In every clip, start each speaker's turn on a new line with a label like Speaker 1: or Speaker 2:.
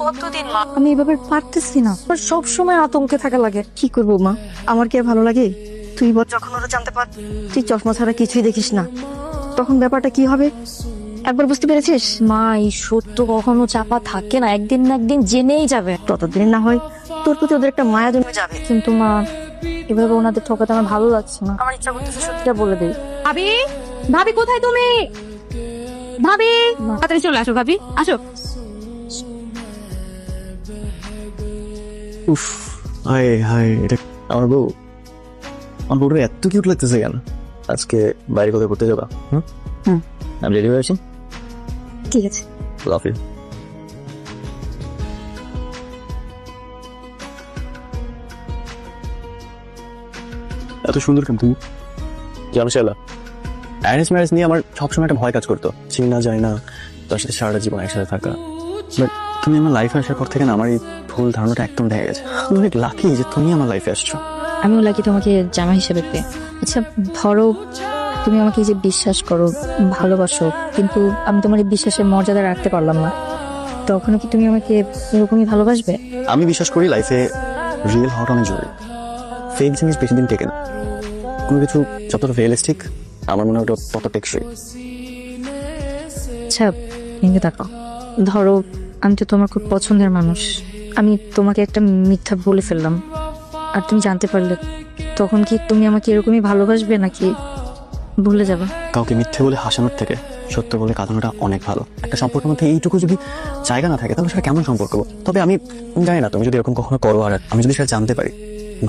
Speaker 1: কতদিন মা আমি এভাবে পারতেছি না, আমার সব সময় আতঙ্কে থাকা লাগে। কি করবো মা, আমার কি আর ভালো লাগে? তুই বল, যখন ওরা জানতে পার তুই চশমা ছাড়া কিছুই দেখিস না, তখন ব্যাপারটা কি হবে একবার বুঝতে পেরেছিস? মা, এই সত্য কখনো চাপা থাকে না, একদিন না একদিন জেনেই যাবে। ততদিন না হয় তোর প্রতি ওদের একটা মায়া জমে যাবে। কিন্তু মা, এভাবে ওনাদের ঠকাতে আমার ভালো লাগছে না। আমার ইচ্ছা করতেছে সত্যিটা বলে দেই।
Speaker 2: ভাবি, ভাবি কোথায় তুমি? ভাবি তাড়াতাড়ি চলে আসো, ভাবি আসো।
Speaker 3: উফ, হায় হায়, এটা আমার বউ। আমার বউটা এত কিউট লাগতেছে কেন? আজকে বাইরে কোথায় করতে যাবা? আমি রেডি হয়ে আছি।
Speaker 1: ঠিক আছে।
Speaker 3: Love you. এত সুন্দর কেন তুমি? জানো শালা, অ্যারেঞ্জ ম্যারেজ নিয়ে আমার সবসময় একটা ভয় কাজ করতো, চিনা যায় না, তার সাথে সারাটা জীবন একসাথে থাকা। বাট তুমি আমার লাইফে আসার পর থেকে না আমার এই ভুল ধারণাটা একদম ঢেকে গেছে। আমি অনেক লাকি যে তুমি আমার লাইফে আসছো।
Speaker 1: আমিও লাগি তোমাকে জামা হিসেবে পেয়ে। আচ্ছা ধরো, তুমি আমাকে যে বিশ্বাস করো, ভালোবাসো, কিন্তু আমি তোমার এই বিশ্বাসের মর্যাদা রাখতে পারলাম না, তখন কি তুমি আমাকে এরকমই ভালোবাসবে?
Speaker 3: আমি বিশ্বাস করি লাইফে রিয়েল হওয়াটা অনেক জরুরি। ফেক জিনিস বেশি দিন টেকে না। কোনো কিছু যতটা রিয়েলিস্টিক আমার মনে হয় ওটা তত টেকসই।
Speaker 1: আচ্ছা ভেঙে তাকাও, ধরো আমি তো তোমার খুব পছন্দের মানুষ, আমি তোমাকে একটা মিথ্যা বলে ফেললাম, আর তুমি জানতে পারলে, তখন কি তুমি আমাকে এরকমই ভালোবাসবে নাকি ভুলে যাবে?
Speaker 3: কাউকে মিথ্যে বলে হাসানোর থেকে সত্য বলে কাঁদানোটা অনেক ভালো। একটা সম্পর্কের মধ্যে এইটুকু যদি জায়গা না থাকে তাহলে সেটা কেমন সম্পর্ক? তবে আমি জানি না তুমি যদি এরকম কখনো করো, আর আমি যদি সেটা জানতে পারি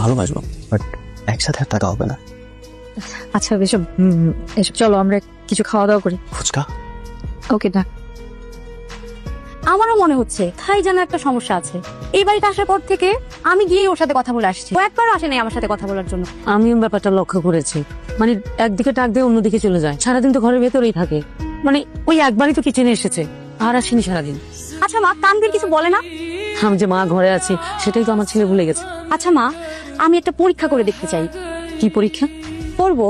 Speaker 3: ভালোবাসবো, বাট একসাথে আর টাকা হবে না।
Speaker 1: আচ্ছা এসব এসব চলো আমরা কিছু খাওয়া দাওয়া করি।
Speaker 3: ফুচকা?
Speaker 1: ওকে না,
Speaker 2: আমারও মনে হচ্ছে তাই যেন একটা সমস্যা আছে। এই বাড়িতে আসার পর থেকে আমি গিয়ে ওর সাথে কথা বলে আসছি, ও একবারও আসে নাই আমার সাথে কথা বলার জন্য।
Speaker 4: আমিও ব্যাপারটা লক্ষ্য করেছি, মানে একদিকে টাক দিয়ে অন্যদিকে চলে যায়, সারাদিন তো ঘরের ভেতরেই থাকে। মানে ওই একবারই তো কিচেনে এসেছে, আর আসেনি সারাদিন।
Speaker 2: আচ্ছা মা, তানভীর কিছু বলে না?
Speaker 4: আমি যে মা ঘরে আছি সেটাই তো আমার ছেলে ভুলে গেছে।
Speaker 2: আচ্ছা মা, আমি একটা পরীক্ষা করে দেখতে চাই।
Speaker 4: কি পরীক্ষা?
Speaker 2: করবো।